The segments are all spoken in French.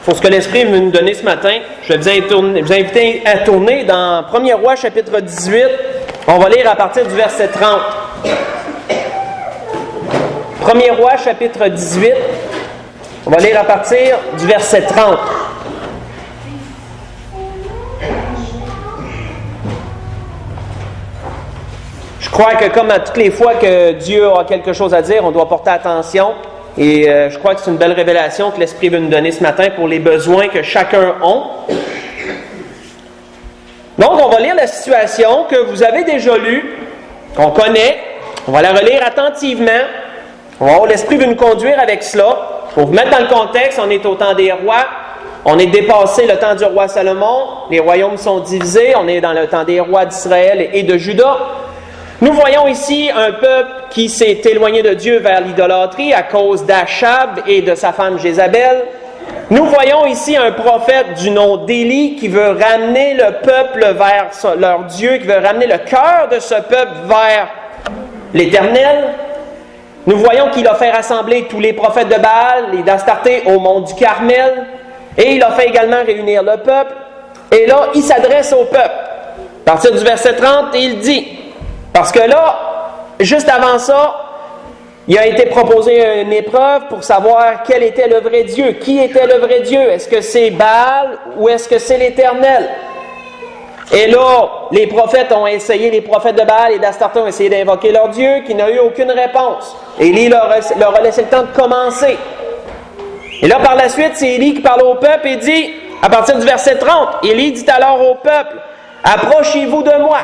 pour ce que l'Esprit veut nous donner ce matin. Je vais vous inviter à tourner dans 1er Roi, chapitre 18. On va lire à partir du verset 30. 1er Roi, chapitre 18. On va lire à partir du verset 30. Je crois que comme à toutes les fois que Dieu a quelque chose à dire, on doit porter attention. Et je crois que c'est une belle révélation que l'Esprit veut nous donner ce matin pour les besoins que chacun a. Donc, on va lire la situation que vous avez déjà lue, qu'on connaît. On va la relire attentivement. On va voir l'Esprit veut nous conduire avec cela. Pour vous mettre dans le contexte, on est au temps des rois. On est dépassé le temps du roi Salomon. Les royaumes sont divisés. On est dans le temps des rois d'Israël et de Juda. Nous voyons ici un peuple qui s'est éloigné de Dieu vers l'idolâtrie à cause d'Achab et de sa femme Jézabel. Nous voyons ici un prophète du nom d'Élie qui veut ramener le peuple vers leur Dieu, qui veut ramener le cœur de ce peuple vers l'Éternel. Nous voyons qu'il a fait rassembler tous les prophètes de Baal et d'Astarté au mont du Carmel. Et il a fait également réunir le peuple. Et là, il s'adresse au peuple. À partir du verset 30, il dit... Parce que là, juste avant ça, il a été proposé une épreuve pour savoir quel était le vrai Dieu. Qui était le vrai Dieu? Est-ce que c'est Baal ou est-ce que c'est l'Éternel? Et là, les prophètes de Baal et d'Astarté ont essayé d'invoquer leur Dieu, qui n'a eu aucune réponse. Élie leur a laissé le temps de commencer. Et là, par la suite, c'est Élie qui parle au peuple et dit, à partir du verset 30, Élie dit alors au peuple, « Approchez-vous de moi. »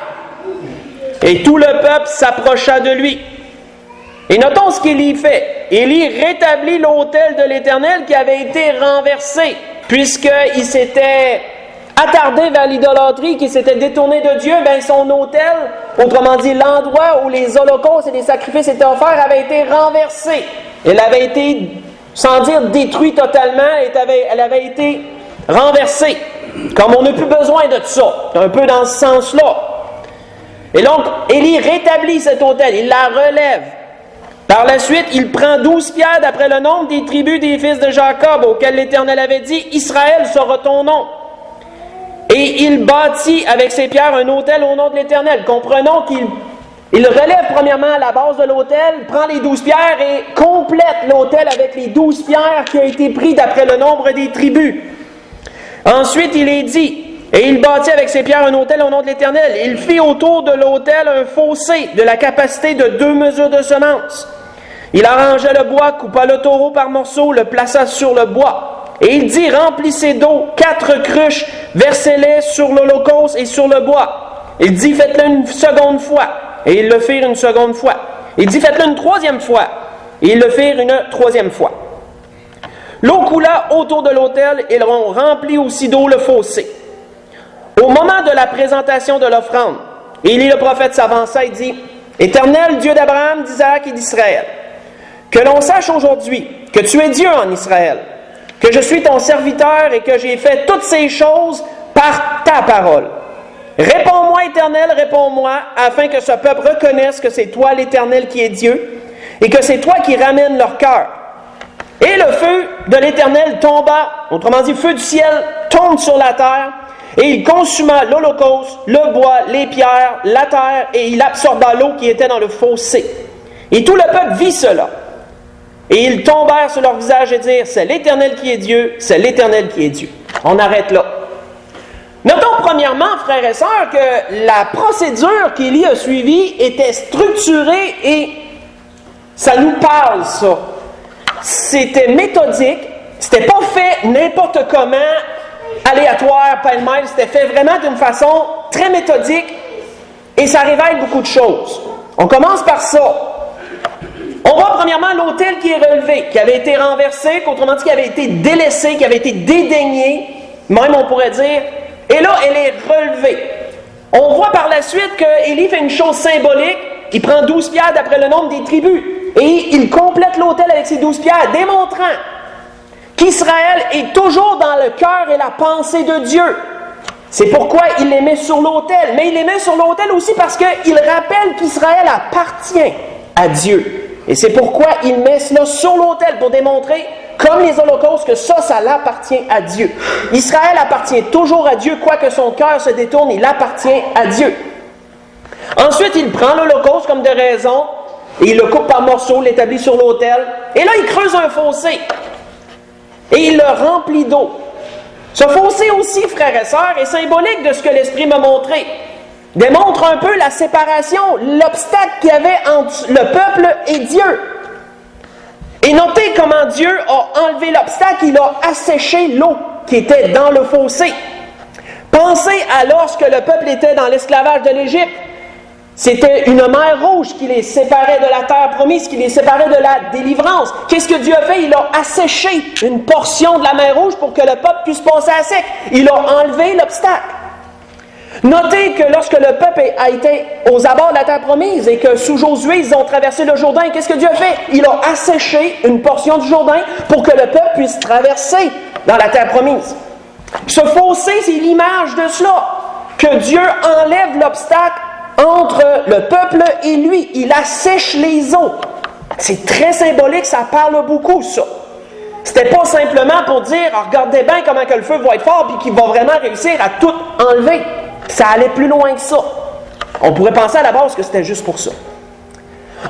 Et tout le peuple s'approcha de lui. Et notons ce qu'Élie fait. Élie rétablit l'autel de l'Éternel qui avait été renversé, puisqu'il s'était attardé vers l'idolâtrie, qu'il s'était détourné de Dieu. Bien, son autel, autrement dit l'endroit où les holocaustes et les sacrifices étaient offerts, avait été renversé. Elle avait été, sans dire détruite totalement, elle avait été renversée. Comme on n'a plus besoin de ça. Un peu dans ce sens-là. Et donc, Élie rétablit cet autel, il la relève. Par la suite, il prend 12 pierres d'après le nombre des tribus des fils de Jacob, auxquels l'Éternel avait dit, « Israël sera ton nom. » Et il bâtit avec ces pierres un autel au nom de l'Éternel. Comprenons qu'il relève premièrement la base de l'autel, prend les 12 pierres et complète l'autel avec les 12 pierres qui ont été prises d'après le nombre des tribus. Ensuite, il est dit... Et il bâtit avec ses pierres un autel au nom de l'Éternel. Il fit autour de l'autel un fossé de la capacité de 2 mesures de semences. Il arrangea le bois, coupa le taureau par morceaux, le plaça sur le bois. Et il dit, remplissez d'eau 4 cruches, versez-les sur l'holocauste et sur le bois. Il dit, faites-le une seconde fois. Et ils le firent une seconde fois. Il dit, faites-le une 3e fois. Et ils le firent une 3e fois. L'eau coula autour de l'autel et ils ont rempli aussi d'eau le fossé. Au moment de la présentation de l'offrande, Élie le prophète s'avança et dit, « Éternel, Dieu d'Abraham, d'Isaac et d'Israël, que l'on sache aujourd'hui que tu es Dieu en Israël, que je suis ton serviteur et que j'ai fait toutes ces choses par ta parole. Réponds-moi, Éternel, réponds-moi, afin que ce peuple reconnaisse que c'est toi, l'Éternel, qui est Dieu, et que c'est toi qui ramènes leur cœur. » Et le feu de l'Éternel tomba, autrement dit, le feu du ciel tombe sur la terre, et il consuma l'holocauste, le bois, les pierres, la terre, et il absorba l'eau qui était dans le fossé. Et tout le peuple vit cela. Et ils tombèrent sur leur visage et dirent, c'est l'Éternel qui est Dieu, c'est l'Éternel qui est Dieu. On arrête là. Notons premièrement, frères et sœurs, que la procédure qu'Élie a suivie était structurée et ça nous parle, ça. C'était méthodique, c'était pas fait n'importe comment, aléatoire, pêle-mêle, c'était fait vraiment d'une façon très méthodique et ça révèle beaucoup de choses. On commence par ça. On voit premièrement l'autel qui est relevé, qui avait été renversé, qu'autrement dit qui avait été délaissé, qui avait été dédaigné, même on pourrait dire, et là elle est relevée. On voit par la suite qu'Élie fait une chose symbolique, il prend 12 pierres d'après le nombre des tribus et il complète l'autel avec ces 12 pierres, démontrant qu'Israël est toujours dans le cœur et la pensée de Dieu. C'est pourquoi il les met sur l'autel. Mais il les met sur l'autel aussi parce qu'il rappelle qu'Israël appartient à Dieu. Et c'est pourquoi il met cela sur l'autel pour démontrer comme les holocaustes, que ça l'appartient à Dieu. Israël appartient toujours à Dieu, quoique son cœur se détourne, il appartient à Dieu. Ensuite, il prend l'holocauste comme de raison, et il le coupe par morceaux, l'établit sur l'autel, et là, il creuse un fossé, et il le remplit d'eau. Ce fossé aussi, frères et sœurs, est symbolique de ce que l'Esprit m'a montré. Démontre un peu la séparation, l'obstacle qu'il y avait entre le peuple et Dieu. Et notez comment Dieu a enlevé l'obstacle, il a asséché l'eau qui était dans le fossé. Pensez à lorsque le peuple était dans l'esclavage de l'Égypte. C'était une mer rouge qui les séparait de la terre promise, qui les séparait de la délivrance. Qu'est-ce que Dieu a fait? Il a asséché une portion de la mer rouge pour que le peuple puisse passer à sec. Il a enlevé l'obstacle. Notez que lorsque le peuple a été aux abords de la terre promise et que sous Josué, ils ont traversé le Jourdain, qu'est-ce que Dieu a fait? Il a asséché une portion du Jourdain pour que le peuple puisse traverser dans la terre promise. Ce fossé, c'est l'image de cela, que Dieu enlève l'obstacle entre le peuple et lui. Il assèche les eaux. C'est très symbolique, ça parle beaucoup, ça. C'était pas simplement pour dire, regardez bien comment que le feu va être fort puis qu'il va vraiment réussir à tout enlever. Ça allait plus loin que ça. On pourrait penser à la base que c'était juste pour ça.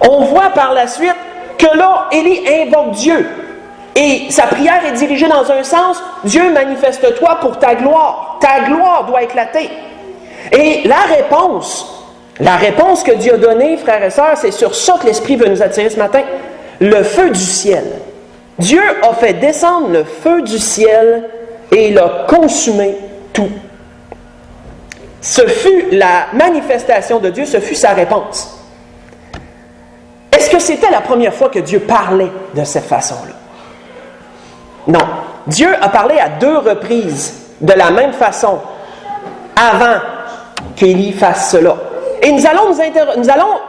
On voit par la suite que là, Élie invoque Dieu. Et sa prière est dirigée dans un sens, Dieu, manifeste-toi pour ta gloire. Ta gloire doit éclater. Et la réponse que Dieu a donnée, frères et sœurs, c'est sur ça que l'Esprit veut nous attirer ce matin. Le feu du ciel. Dieu a fait descendre le feu du ciel et il a consumé tout. Ce fut la manifestation de Dieu, ce fut sa réponse. Est-ce que c'était la première fois que Dieu parlait de cette façon-là? Non. Dieu a parlé à 2 reprises de la même façon avant qu'Élie fasse cela. Et nous allons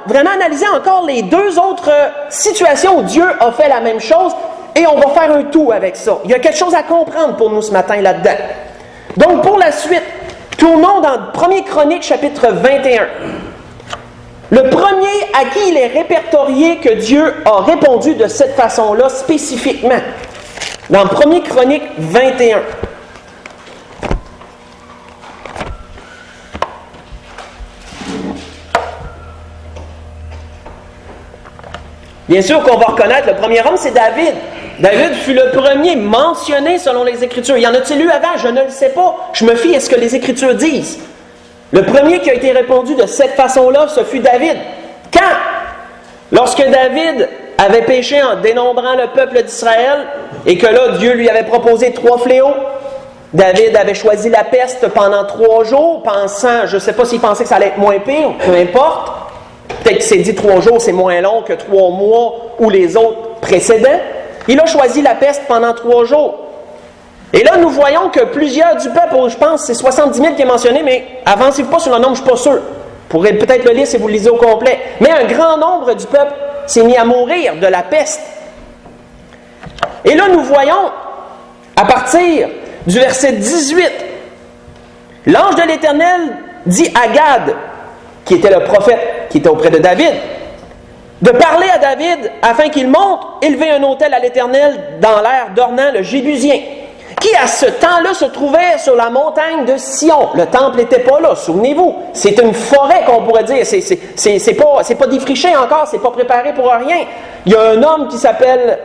vraiment analyser encore les 2 autres situations où Dieu a fait la même chose et on va faire un tout avec ça. Il y a quelque chose à comprendre pour nous ce matin là-dedans. Donc pour la suite, tournons dans 1 Chronique chapitre 21. Le premier à qui il est répertorié que Dieu a répondu de cette façon-là spécifiquement. Dans 1 Chronique 21. Bien sûr qu'on va reconnaître, le premier homme, c'est David. David fut le premier mentionné selon les Écritures. Y en a-t-il eu avant? Je ne le sais pas. Je me fie à ce que les Écritures disent. Le premier qui a été répondu de cette façon-là, ce fut David. Quand? Lorsque David avait péché en dénombrant le peuple d'Israël et que là, Dieu lui avait proposé 3 fléaux. David avait choisi la peste pendant 3 jours, pensant, je ne sais pas s'il pensait que ça allait être moins pire, peu importe. Peut-être qu'il s'est dit 3 jours, c'est moins long que 3 mois ou les autres précédents. Il a choisi la peste pendant 3 jours. Et là, nous voyons que plusieurs du peuple, je pense c'est 70 000 qui est mentionné, mais avancez-vous pas sur le nombre, je ne suis pas sûr. Vous pourrez peut-être le lire si vous le lisez au complet. Mais un grand nombre du peuple s'est mis à mourir de la peste. Et là, nous voyons, à partir du verset 18, l'ange de l'Éternel dit à Gad, qui était le prophète qui était auprès de David, de parler à David afin qu'il monte élever un autel à l'Éternel dans l'air d'Ornan le Jébusien, qui à ce temps-là se trouvait sur la montagne de Sion. Le temple n'était pas là, souvenez-vous. C'est une forêt qu'on pourrait dire. C'est pas défriché encore, c'est pas préparé pour rien. Il y a un homme qui s'appelle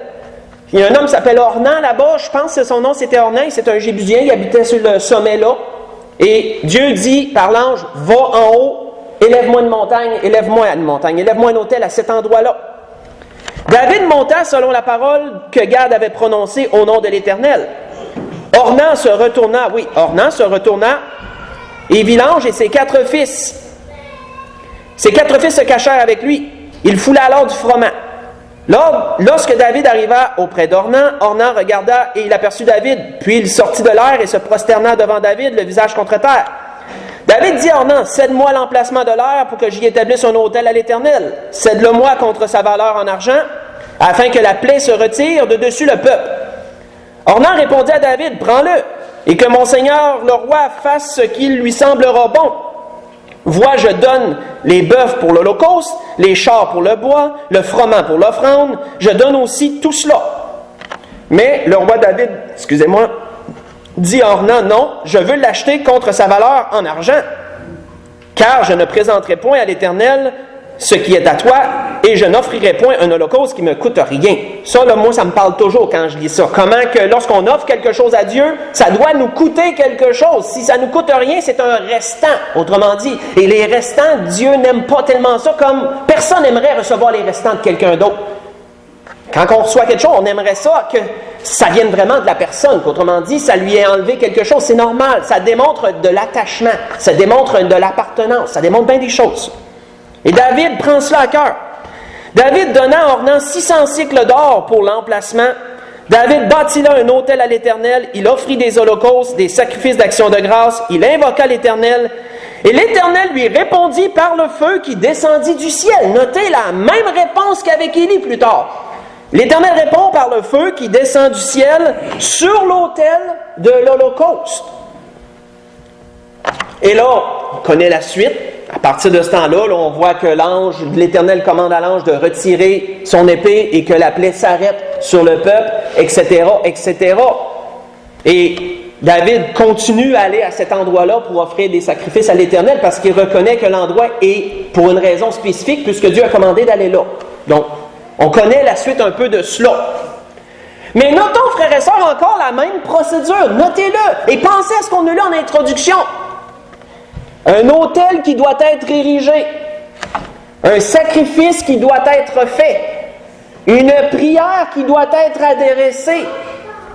Ornan là-bas, je pense que son nom c'était Ornan, c'est un Jébusien, il habitait sur le sommet là. Et Dieu dit par l'ange, va en haut, élève-moi une montagne, élève-moi un autel à cet endroit-là. David monta selon la parole que Gad avait prononcée au nom de l'Éternel. Ornan se retourna et vit l'ange et ses 4 fils. Ses 4 fils se cachèrent avec lui. Il foula alors du froment. Lorsque David arriva auprès d'Ornan, Ornan regarda et il aperçut David. Puis il sortit de l'air et se prosterna devant David, le visage contre terre. David dit à Ornan, cède-moi l'emplacement de l'air pour que j'y établisse un autel à l'Éternel. Cède-le-moi contre sa valeur en argent, afin que la plaie se retire de dessus le peuple. Ornan répondit à David, prends-le, et que mon Seigneur le roi fasse ce qu'il lui semblera bon. Vois, je donne les bœufs pour l'holocauste, les chars pour le bois, le froment pour l'offrande, je donne aussi tout cela. Mais le roi David, dit à Ornan, non, je veux l'acheter contre sa valeur en argent, car je ne présenterai point à l'Éternel ce qui est à toi, et je n'offrirai point un holocauste qui me coûte rien. Ça, là, moi, ça me parle toujours quand je lis ça. Comment que lorsqu'on offre quelque chose à Dieu, ça doit nous coûter quelque chose. Si ça nous coûte rien, c'est un restant, autrement dit. Et les restants, Dieu n'aime pas tellement ça, comme personne n'aimerait recevoir les restants de quelqu'un d'autre. Quand on reçoit quelque chose, on aimerait ça que ça vienne vraiment de la personne, qu'autrement dit, ça lui ait enlevé quelque chose. C'est normal, ça démontre de l'attachement, ça démontre de l'appartenance, ça démontre bien des choses. Et David prend cela à cœur. David donna à Ornan 600 cycles d'or pour l'emplacement. David bâtit là un autel à l'Éternel, il offrit des holocaustes, des sacrifices d'action de grâce, il invoqua l'Éternel, et l'Éternel lui répondit par le feu qui descendit du ciel. Notez la même réponse qu'avec Élie plus tard. L'Éternel répond par le feu qui descend du ciel sur l'autel de l'Holocauste. Et là, on connaît la suite. À partir de ce temps-là, on voit que l'Éternel commande à l'ange de retirer son épée et que la plaie s'arrête sur le peuple, etc., etc. Et David continue à aller à cet endroit-là pour offrir des sacrifices à l'Éternel parce qu'il reconnaît que l'endroit est pour une raison spécifique puisque Dieu a commandé d'aller là. Donc, on connaît la suite un peu de cela. Mais notons, frères et sœurs, encore la même procédure. Notez-le et pensez à ce qu'on a lu en introduction. Un autel qui doit être érigé. Un sacrifice qui doit être fait. Une prière qui doit être adressée.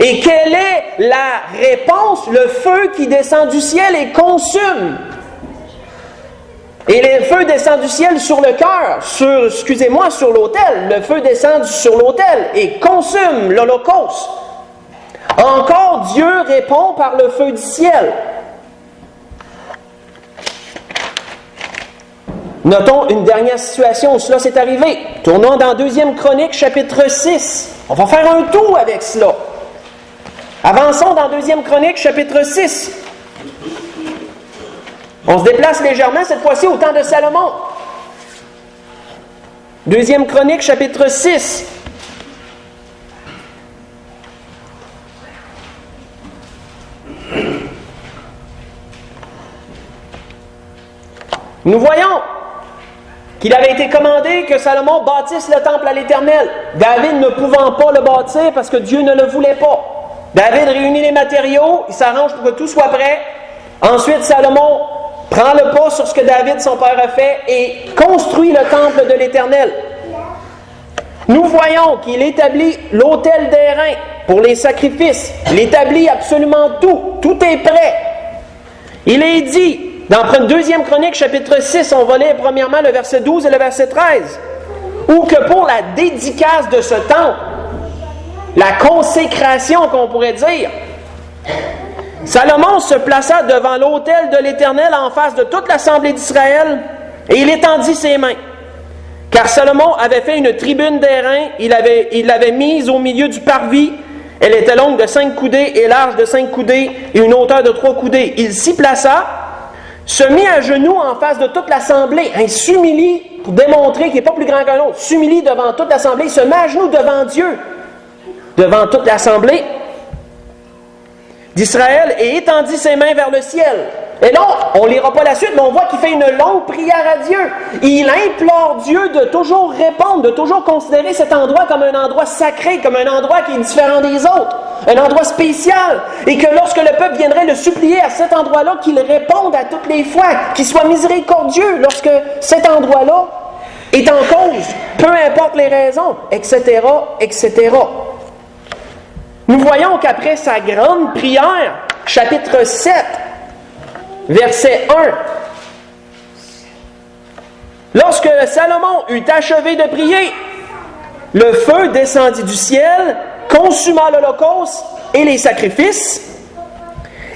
Et quelle est la réponse? Le feu qui descend du ciel et consume. Et le feu descend du ciel sur le cœur, sur l'autel. Le feu descend sur l'autel et consume l'Holocauste. Encore, Dieu répond par le feu du ciel. Notons une dernière situation où cela s'est arrivé. Tournons dans 2 Chroniques, chapitre 6. On va faire un tour avec cela. Avançons dans 2 Chroniques, chapitre 6. On se déplace légèrement, cette fois-ci, au temps de Salomon. 2 Chroniques, chapitre 6. Nous voyons qu'il avait été commandé que Salomon bâtisse le temple à l'Éternel. David ne pouvant pas le bâtir parce que Dieu ne le voulait pas. David réunit les matériaux, il s'arrange pour que tout soit prêt. Ensuite, Salomon prend le pas sur ce que David, son père, a fait et construit le temple de l'Éternel. Nous voyons qu'il établit l'autel d'airain pour les sacrifices. Il établit absolument tout. Tout est prêt. Il est dit, dans 2 Chroniques, chapitre 6, on va lire premièrement le verset 12 et le verset 13, où que pour la dédicace de ce temple, la consécration qu'on pourrait dire, Salomon se plaça devant l'autel de l'Éternel en face de toute l'assemblée d'Israël et il étendit ses mains. Car Salomon avait fait une tribune d'airain, il l'avait mise au milieu du parvis. Elle était longue de 5 coudées et large de 5 coudées et une hauteur de 3 coudées. Il s'y plaça, se mit à genoux en face de toute l'assemblée. Il s'humilie pour démontrer qu'il n'est pas plus grand qu'un autre. S'humilie devant toute l'assemblée, il se met à genoux devant Dieu, devant toute l'assemblée d'Israël et étendit ses mains vers le ciel. Et là, on ne lira pas la suite, mais on voit qu'il fait une longue prière à Dieu. Il implore Dieu de toujours répondre, de toujours considérer cet endroit comme un endroit sacré, comme un endroit qui est différent des autres, un endroit spécial. Et que lorsque le peuple viendrait le supplier à cet endroit-là, qu'il réponde à toutes les fois, qu'il soit miséricordieux lorsque cet endroit-là est en cause, peu importe les raisons, etc., etc. Nous voyons qu'après sa grande prière, chapitre 7, verset 1, lorsque Salomon eut achevé de prier, le feu descendit du ciel, consuma l'Holocauste et les sacrifices,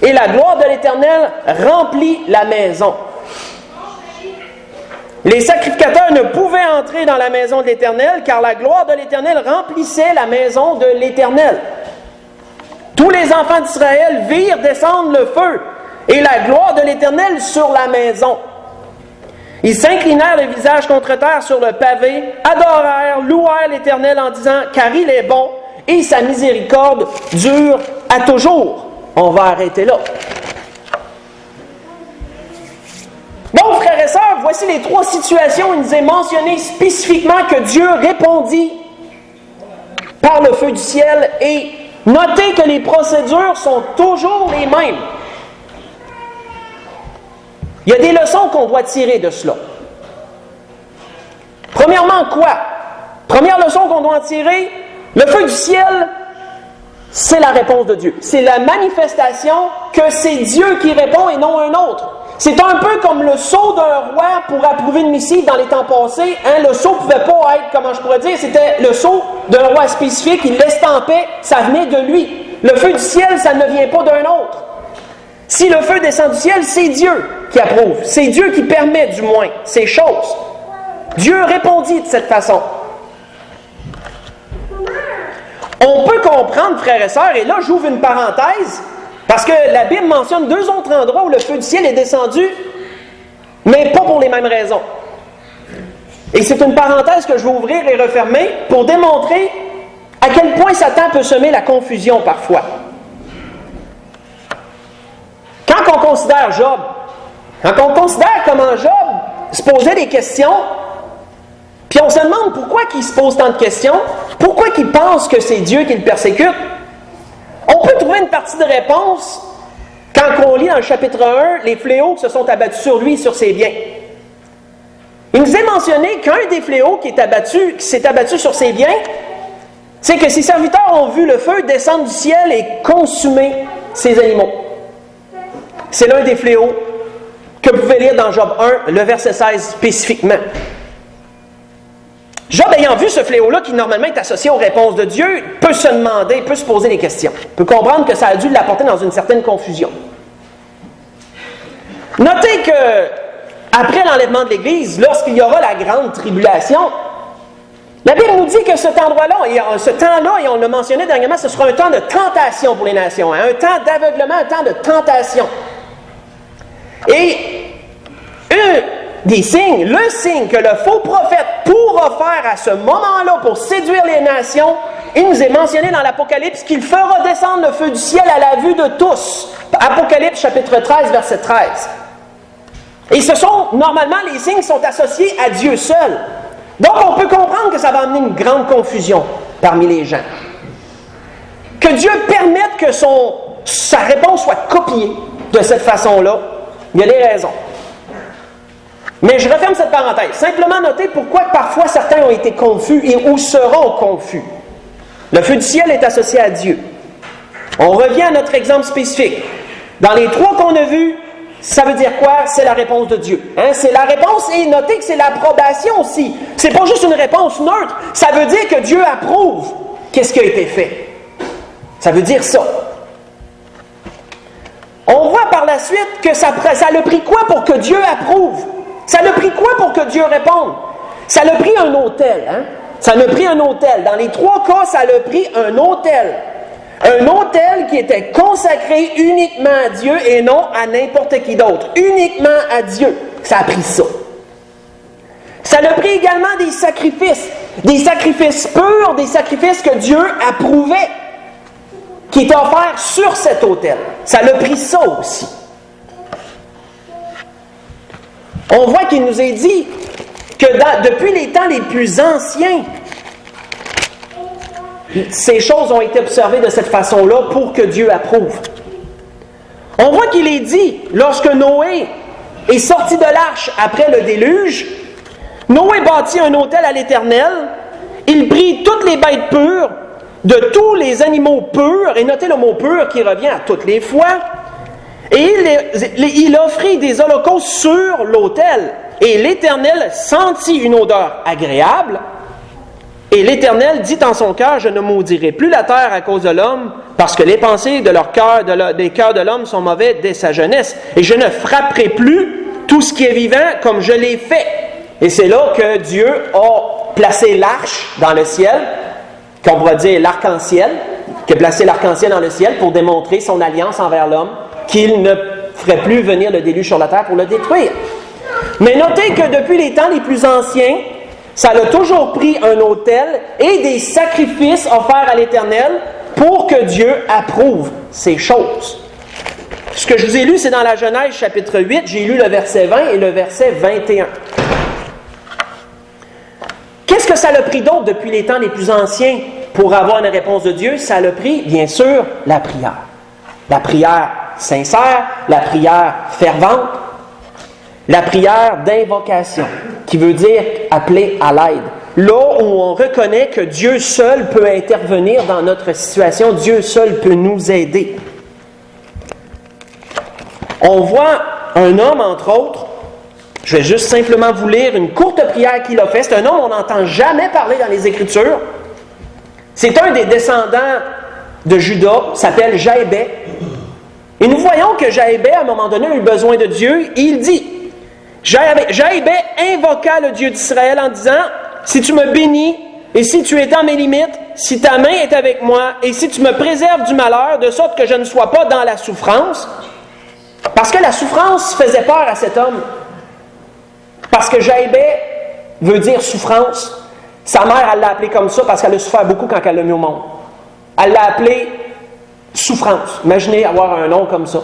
et la gloire de l'Éternel remplit la maison. Les sacrificateurs ne pouvaient entrer dans la maison de l'Éternel, car la gloire de l'Éternel remplissait la maison de l'Éternel. Tous les enfants d'Israël virent descendre le feu et la gloire de l'Éternel sur la maison. Ils s'inclinèrent le visage contre terre sur le pavé, adorèrent, louèrent l'Éternel en disant « Car il est bon, et sa miséricorde dure à toujours. On va arrêter là. Donc, frères et sœurs, voici les 3 situations où il nous est mentionné spécifiquement que Dieu répondit par le feu du ciel, et notez que les procédures sont toujours les mêmes. Il y a des leçons qu'on doit tirer de cela. Premièrement, quoi? Première leçon qu'on doit en tirer, le feu du ciel, c'est la réponse de Dieu. C'est la manifestation que c'est Dieu qui répond et non un autre. C'est un peu comme le sceau d'un roi pour approuver une missive dans les temps passés. Le sceau ne pouvait pas être, comment je pourrais dire, c'était le sceau d'un roi spécifique, il l'estampait, ça venait de lui. Le feu du ciel, ça ne vient pas d'un autre. Si le feu descend du ciel, c'est Dieu qui approuve. C'est Dieu qui permet, du moins, ces choses. Dieu répondit de cette façon. On peut comprendre, frères et sœurs, et là j'ouvre une parenthèse, parce que la Bible mentionne 2 autres endroits où le feu du ciel est descendu, mais pas pour les mêmes raisons. Et c'est une parenthèse que je vais ouvrir et refermer pour démontrer à quel point Satan peut semer la confusion parfois. Quand on considère Job, quand on considère comment Job se posait des questions, puis on se demande pourquoi il se pose tant de questions, pourquoi il pense que c'est Dieu qui le persécute, on peut trouver une partie de réponse quand on lit dans le chapitre 1 les fléaux qui se sont abattus sur lui et sur ses biens. Il nous est mentionné qu'un des fléaux qui s'est abattu sur ses biens, c'est que ses serviteurs ont vu le feu descendre du ciel et consumer ses animaux. C'est l'un des fléaux que vous pouvez lire dans Job 1, le verset 16 spécifiquement. Job, ayant vu ce fléau-là, qui normalement est associé aux réponses de Dieu, peut se demander, peut se poser des questions, peut comprendre que ça a dû l'apporter dans une certaine confusion. Notez que, après l'enlèvement de l'Église, lorsqu'il y aura la grande tribulation, la Bible nous dit que cet endroit-là, ce temps-là, et on l'a mentionné dernièrement, ce sera un temps de tentation pour les nations, un temps d'aveuglement, un temps de tentation. Et des signes, le signe que le faux prophète pourra faire à ce moment-là pour séduire les nations, il nous est mentionné dans l'Apocalypse qu'il fera descendre le feu du ciel à la vue de tous. Apocalypse chapitre 13, verset 13. Et normalement, les signes sont associés à Dieu seul. Donc on peut comprendre que ça va amener une grande confusion parmi les gens. Que Dieu permette que sa réponse soit copiée de cette façon-là, il y a des raisons. Mais je referme cette parenthèse. Simplement noter pourquoi parfois certains ont été confus et ou seront confus. Le feu du ciel est associé à Dieu. On revient à notre exemple spécifique. Dans les 3 qu'on a vus, ça veut dire quoi? C'est la réponse de Dieu. C'est la réponse, et notez que c'est l'approbation aussi. C'est pas juste une réponse neutre. Ça veut dire que Dieu approuve qu'est-ce qui a été fait. Ça veut dire ça. On voit par la suite que ça a pris quoi pour que Dieu approuve? Ça a pris quoi pour que Dieu réponde? Ça a pris un autel. Ça a pris un autel. Dans les 3 cas, ça a pris un autel. Un autel qui était consacré uniquement à Dieu et non à n'importe qui d'autre. Uniquement à Dieu. Ça a pris ça. Ça a pris également des sacrifices. Des sacrifices purs, des sacrifices que Dieu approuvait, qui étaient offerts sur cet autel. Ça a pris ça aussi. On voit qu'il nous est dit que depuis les temps les plus anciens, ces choses ont été observées de cette façon-là pour que Dieu approuve. On voit qu'il est dit, lorsque Noé est sorti de l'arche après le déluge, Noé bâtit un autel à l'Éternel, il prit toutes les bêtes pures, de tous les animaux purs, et notez le mot pur qui revient à toutes les fois, et il offrit des holocaustes sur l'autel. Et l'Éternel sentit une odeur agréable. Et l'Éternel dit en son cœur, je ne maudirai plus la terre à cause de l'homme, parce que les pensées de leur cœur, des cœurs de l'homme sont mauvais dès sa jeunesse. Et je ne frapperai plus tout ce qui est vivant comme je l'ai fait. Et c'est là que Dieu a placé l'arche dans le ciel, qu'on pourrait dire l'arc-en-ciel, qui a placé l'arc-en-ciel dans le ciel pour démontrer son alliance envers l'homme, qu'il ne ferait plus venir le déluge sur la terre pour le détruire. Mais notez que depuis les temps les plus anciens, Ça a toujours pris un autel et des sacrifices offerts à l'Éternel pour que Dieu approuve ces choses. Ce que je vous ai lu, c'est dans la Genèse chapitre 8. J'ai lu le verset 20 et le verset 21. Qu'est-ce que ça a pris d'autre depuis les temps les plus anciens pour avoir une réponse de Dieu? Ça a pris, bien sûr, la prière. La prière sincère, la prière fervente, la prière d'invocation, qui veut dire appeler à l'aide. Là où on reconnaît que Dieu seul peut intervenir dans notre situation, Dieu seul peut nous aider. On voit un homme, entre autres, je vais juste simplement vous lire une courte prière qu'il a faite. C'est un homme qu'on n'entend jamais parler dans les Écritures. C'est un des descendants de Juda, s'appelle Jaébé. Et nous voyons que Jaébé, à un moment donné, a eu besoin de Dieu. Il dit, Jaébé invoqua le Dieu d'Israël en disant, « Si tu me bénis, et si tu es dans mes limites, si ta main est avec moi, et si tu me préserves du malheur, de sorte que je ne sois pas dans la souffrance. » Parce que la souffrance faisait peur à cet homme. Parce que Jaébé veut dire souffrance. Sa mère, elle l'a appelé comme ça parce qu'elle a souffert beaucoup quand elle l'a mis au monde. Elle l'a appelé souffrance. Imaginez avoir un nom comme ça.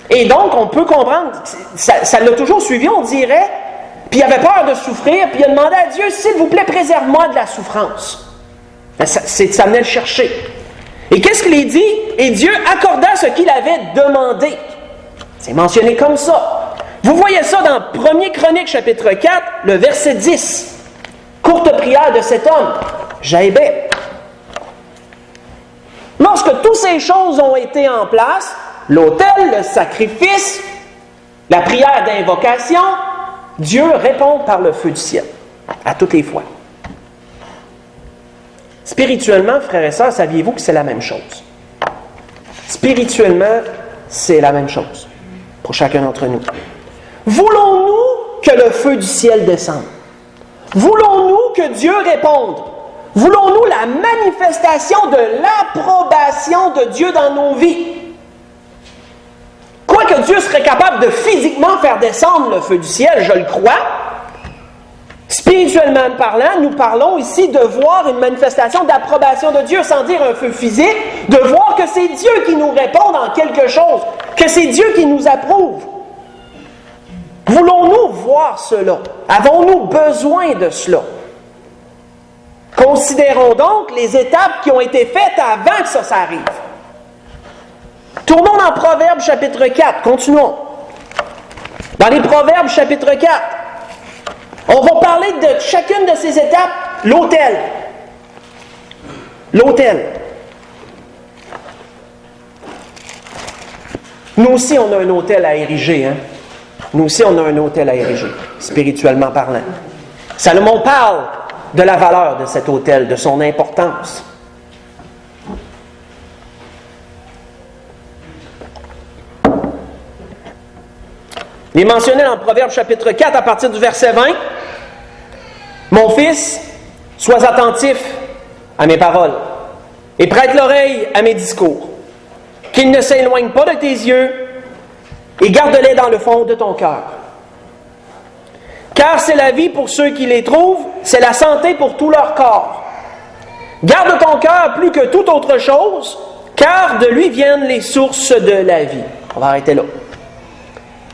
Et donc, on peut comprendre, ça l'a toujours suivi, on dirait, puis il avait peur de souffrir, puis il a demandé à Dieu, s'il vous plaît, préserve-moi de la souffrance. Ça venait le chercher. Et qu'est-ce qu'il est dit? Et Dieu accorda ce qu'il avait demandé. C'est mentionné comme ça. Vous voyez ça dans 1er Chronique, chapitre 4, le verset 10. Courte prière de cet homme, Jaébé. Lorsque toutes ces choses ont été en place, l'autel, le sacrifice, la prière d'invocation, Dieu répond par le feu du ciel, à toutes les fois. Spirituellement, frères et sœurs, saviez-vous que c'est la même chose? Spirituellement, c'est la même chose pour chacun d'entre nous. Voulons-nous que le feu du ciel descende? Voulons-nous que Dieu réponde? Voulons-nous la manifestation de l'approbation de Dieu dans nos vies? Quoique Dieu serait capable de physiquement faire descendre le feu du ciel, je le crois, spirituellement parlant, nous parlons ici de voir une manifestation d'approbation de Dieu, sans dire un feu physique, de voir que c'est Dieu qui nous répond dans quelque chose, que c'est Dieu qui nous approuve. Voulons-nous voir cela? Avons-nous besoin de cela? Considérons donc les étapes qui ont été faites avant que ça arrive. Tournons dans Proverbes chapitre 4, continuons. Dans les Proverbes chapitre 4, on va parler de chacune de ces étapes, l'autel. L'autel. Nous aussi, on a un autel à ériger, hein? Nous aussi, on a un autel à ériger, spirituellement parlant. Salomon parle de la valeur de cet autel, de son importance. Il est mentionné dans Proverbe chapitre 4 à partir du verset 20. « Mon fils, sois attentif à mes paroles et prête l'oreille à mes discours, qu'ils ne s'éloignent pas de tes yeux et garde-les dans le fond de ton cœur. Car c'est la vie pour ceux qui les trouvent, c'est la santé pour tout leur corps. Garde ton cœur plus que toute autre chose, car de lui viennent les sources de la vie. » On va arrêter là.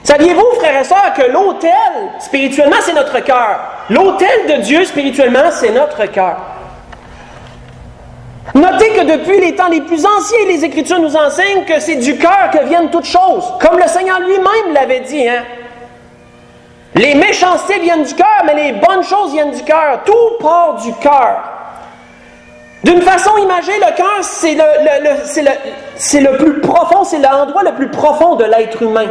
Saviez-vous, frères et sœurs, que l'autel, spirituellement, c'est notre cœur. L'autel de Dieu, spirituellement, c'est notre cœur. Notez que depuis les temps les plus anciens, les Écritures nous enseignent que c'est du cœur que viennent toutes choses. Comme le Seigneur lui-même l'avait dit, hein? Les méchancetés viennent du cœur, mais les bonnes choses viennent du cœur. Tout part du cœur. D'une façon imagée, le cœur, c'est le plus profond, c'est l'endroit le plus profond de l'être humain.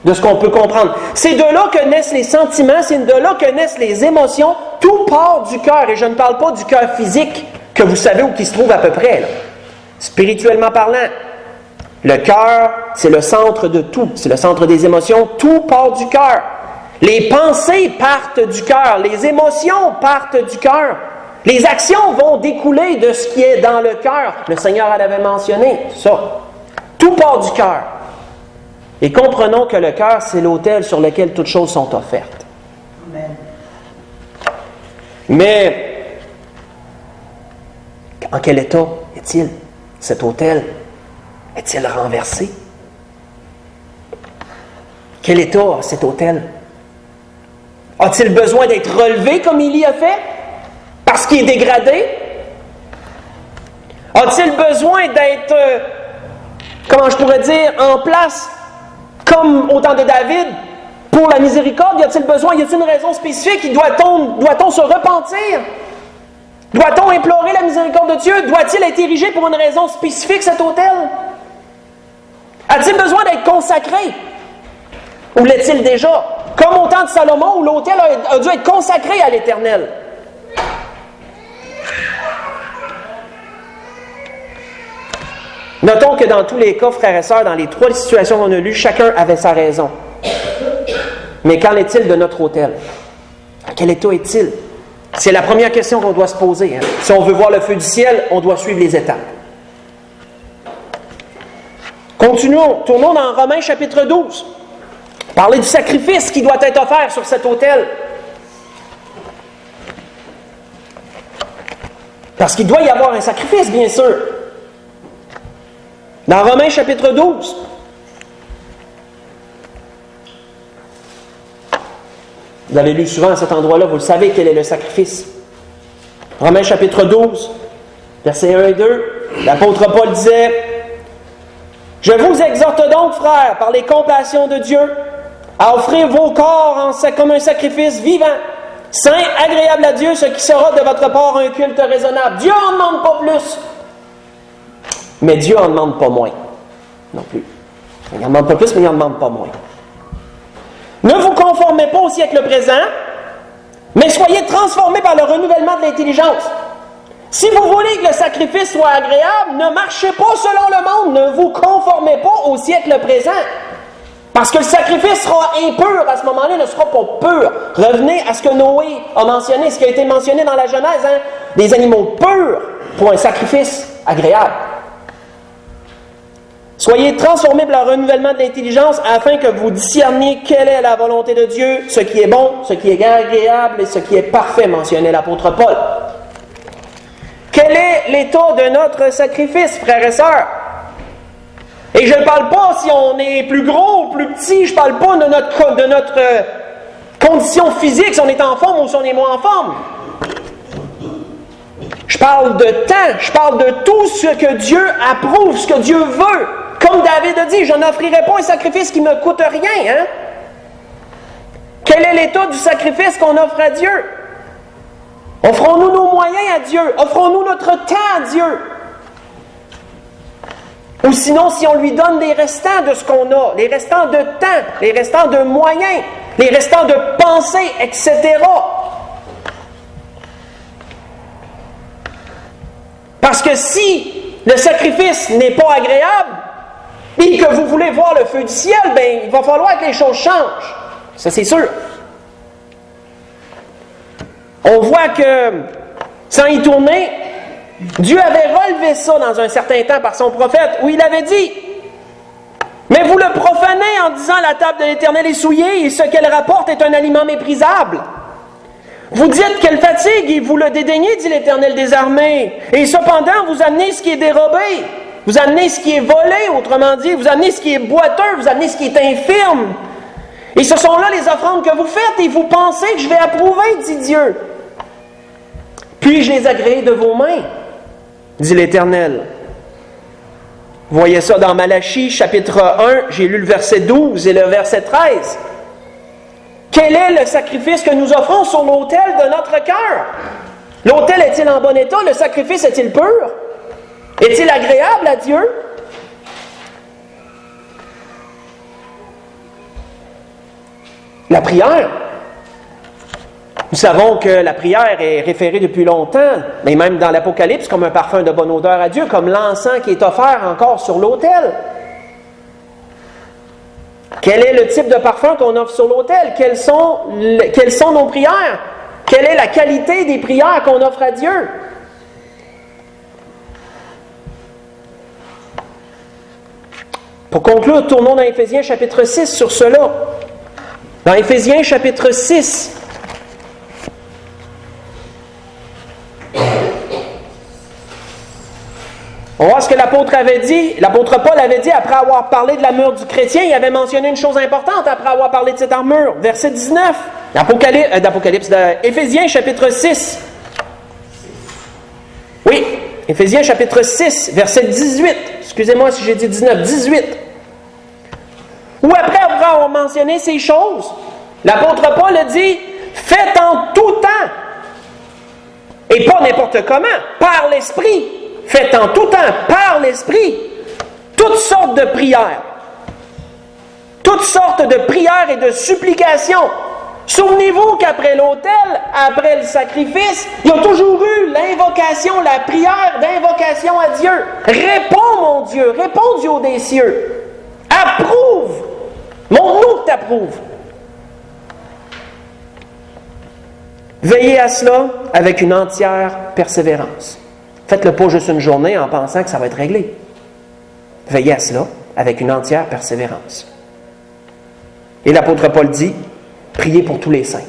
De ce qu'on peut comprendre. C'est de là que naissent les sentiments, c'est de là que naissent les émotions. Tout part du cœur, et je ne parle pas du cœur physique, que vous savez où il se trouve à peu près, là. Spirituellement parlant. Le cœur, c'est le centre de tout, c'est le centre des émotions, tout part du cœur. Les pensées partent du cœur, les émotions partent du cœur. Les actions vont découler de ce qui est dans le cœur. Le Seigneur en avait mentionné ça. Tout part du cœur. Et comprenons que le cœur, c'est l'autel sur lequel toutes choses sont offertes. Amen. Mais, en quel état est-il, cet autel? Est-il renversé? Quel état a cet autel? A-t-il besoin d'être relevé comme Élie a fait? Parce qu'il est dégradé? A-t-il besoin d'être, comment je pourrais dire, en place comme au temps de David pour la miséricorde? Y a-t-il besoin? Y a-t-il une raison spécifique? Doit-on se repentir? Doit-on implorer la miséricorde de Dieu? Doit-il être érigé pour une raison spécifique, cet autel? A-t-il besoin d'être consacré? Ou l'est-il déjà? Comme au temps de Salomon, où l'autel a dû être consacré à l'Éternel. Notons que dans tous les cas, frères et sœurs, dans les 3 situations qu'on a lues, chacun avait sa raison. Mais qu'en est-il de notre autel? À quel état est-il? C'est la première question qu'on doit se poser. Hein. Si on veut voir le feu du ciel, on doit suivre les étapes. Continuons, tournons dans Romains chapitre 12. Parler du sacrifice qui doit être offert sur cet autel. Parce qu'il doit y avoir un sacrifice, bien sûr. Dans Romains chapitre 12. Vous avez lu souvent à cet endroit-là, vous le savez quel est le sacrifice. Romains chapitre 12, versets 1 et 2, l'apôtre Paul disait: « Je vous exhorte donc, frères, par les compassions de Dieu, à offrir vos corps comme un sacrifice vivant, saint, agréable à Dieu, ce qui sera de votre part un culte raisonnable. » Dieu n'en demande pas plus, mais Dieu n'en demande pas moins non plus. Il n'en demande pas plus, mais il n'en demande pas moins. Ne vous conformez pas au siècle présent, mais soyez transformés par le renouvellement de l'intelligence. Si vous voulez que le sacrifice soit agréable, ne marchez pas selon le monde, ne vous conformez pas au siècle présent. Parce que le sacrifice sera impur à ce moment-là, ne sera pas pur. Revenez à ce que Noé a mentionné, ce qui a été mentionné dans la Genèse, hein? Des animaux purs pour un sacrifice agréable. Soyez transformés par le renouvellement de l'intelligence afin que vous discerniez quelle est la volonté de Dieu, ce qui est bon, ce qui est agréable et ce qui est parfait, mentionnait l'apôtre Paul. Quel est l'état de notre sacrifice, frères et sœurs? Et je ne parle pas si on est plus gros ou plus petit, je ne parle pas de notre condition physique, si on est en forme ou si on est moins en forme. Je parle de temps, je parle de tout ce que Dieu approuve, ce que Dieu veut. Comme David a dit, je n'offrirai pas un sacrifice qui ne me coûte rien. Hein? Quel est l'état du sacrifice qu'on offre à Dieu? Offrons-nous nos moyens à Dieu? Offrons-nous notre temps à Dieu? Ou sinon, si on lui donne les restants de ce qu'on a, les restants de temps, les restants de moyens, les restants de pensée, etc. Parce que si le sacrifice n'est pas agréable, et que vous voulez voir le feu du ciel, bien, il va falloir que les choses changent. Ça, c'est sûr. On voit que, sans y tourner, Dieu avait relevé ça dans un certain temps par son prophète, où il avait dit: « Mais vous le profanez en disant la table de l'Éternel est souillée, et ce qu'elle rapporte est un aliment méprisable. Vous dites qu'elle fatigue, et vous le dédaignez, dit l'Éternel des armées. Et cependant, vous amenez ce qui est dérobé. Vous amenez ce qui est volé, autrement dit. Vous amenez ce qui est boiteux, vous amenez ce qui est infirme. Et ce sont là les offrandes que vous faites, et vous pensez que je vais approuver, dit Dieu. Puis-je les agréer de vos mains, dit l'Éternel. » Vous voyez ça dans Malachie, chapitre 1, j'ai lu le verset 12 et le verset 13. Quel est le sacrifice que nous offrons sur l'autel de notre cœur? L'autel est-il en bon état? Le sacrifice est-il pur? Est-il agréable à Dieu? La prière. Nous savons que la prière est référée depuis longtemps, mais même dans l'Apocalypse, comme un parfum de bonne odeur à Dieu, comme l'encens qui est offert encore sur l'autel. Quel est le type de parfum qu'on offre sur l'autel? Quelles sont nos prières? Quelle est la qualité des prières qu'on offre à Dieu? Pour conclure, tournons dans Éphésiens chapitre 6 sur cela. Dans Éphésiens chapitre 6, On va voir ce que l'apôtre avait dit. L'apôtre Paul avait dit, après avoir parlé de l'armure du chrétien, il avait mentionné une chose importante après avoir parlé de cette armure. Verset 19, Éphésiens chapitre 6. Oui, Éphésiens chapitre 6, verset 18. Excusez-moi si j'ai dit 19, 18. Ou après avoir mentionné ces choses, l'apôtre Paul a dit, faites en tout temps, et pas n'importe comment, par l'Esprit. Faites en tout temps, par l'Esprit, toutes sortes de prières. Toutes sortes de prières et de supplications. Souvenez-vous qu'après l'autel, après le sacrifice, il y a toujours eu l'invocation, la prière d'invocation à Dieu. Réponds, mon Dieu, réponds, Dieu des cieux. Approuve. Montre-nous que tu approuves. Veillez à cela avec une entière persévérance. Faites-le pas juste une journée en pensant que ça va être réglé. Veillez à cela avec une entière persévérance. Et l'apôtre Paul dit, priez pour tous les saints.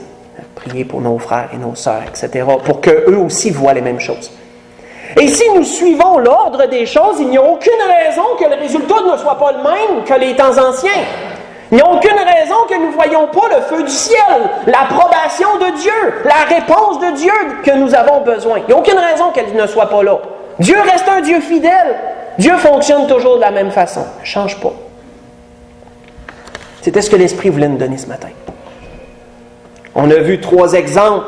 Priez pour nos frères et nos sœurs, etc. Pour qu'eux aussi voient les mêmes choses. Et si nous suivons l'ordre des choses, il n'y a aucune raison que le résultat ne soit pas le même que les temps anciens. Il n'y a aucune raison que nous ne voyions pas le feu du ciel, l'approbation de Dieu, la réponse de Dieu que nous avons besoin. Il n'y a aucune raison qu'elle ne soit pas là. Dieu reste un Dieu fidèle. Dieu fonctionne toujours de la même façon. Ne change pas. C'était ce que l'Esprit voulait nous donner ce matin. On a vu 3 exemples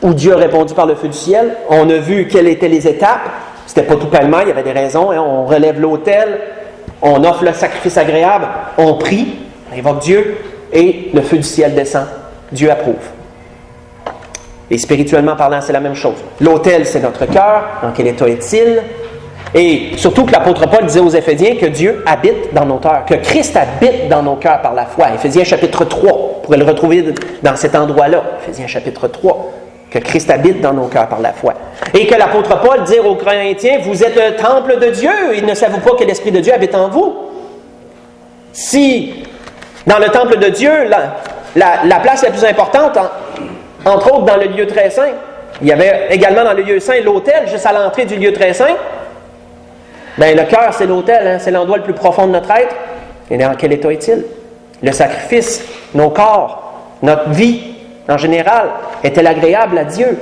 où Dieu a répondu par le feu du ciel. On a vu quelles étaient les étapes. C'était pas tout pêle-mêle, il y avait des raisons. On relève l'autel. On offre le sacrifice agréable, on prie, on invoque Dieu, et le feu du ciel descend. Dieu approuve. Et spirituellement parlant, c'est la même chose. L'autel, c'est notre cœur. Dans quel état est-il? Et surtout que l'apôtre Paul disait aux Éphésiens que Dieu habite dans nos cœurs, que Christ habite dans nos cœurs par la foi. Éphésiens chapitre 3, vous pourrez le retrouver dans cet endroit-là. Éphésiens chapitre 3. Que Christ habite dans nos cœurs par la foi. Et que l'apôtre Paul dit aux Corinthiens, vous êtes le temple de Dieu, et ne savez-vous pas que l'Esprit de Dieu habite en vous? Si, dans le temple de Dieu, la place la plus importante, entre autres dans le lieu très saint, il y avait également dans le lieu saint l'autel, juste à l'entrée du lieu très saint. Bien, le cœur, c'est l'autel, c'est l'endroit le plus profond de notre être. Et dans quel état est-il? Le sacrifice, nos corps, notre vie, en général, est-elle agréable à Dieu?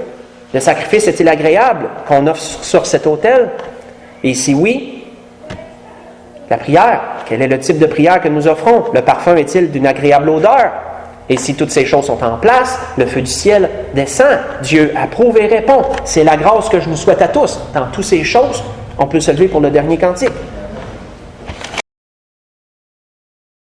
Le sacrifice est-il agréable qu'on offre sur cet autel? Et si oui, la prière, quel est le type de prière que nous offrons? Le parfum est-il d'une agréable odeur? Et si toutes ces choses sont en place, le feu du ciel descend. Dieu approuve et répond. C'est la grâce que je vous souhaite à tous. Dans toutes ces choses, on peut se lever pour le dernier cantique.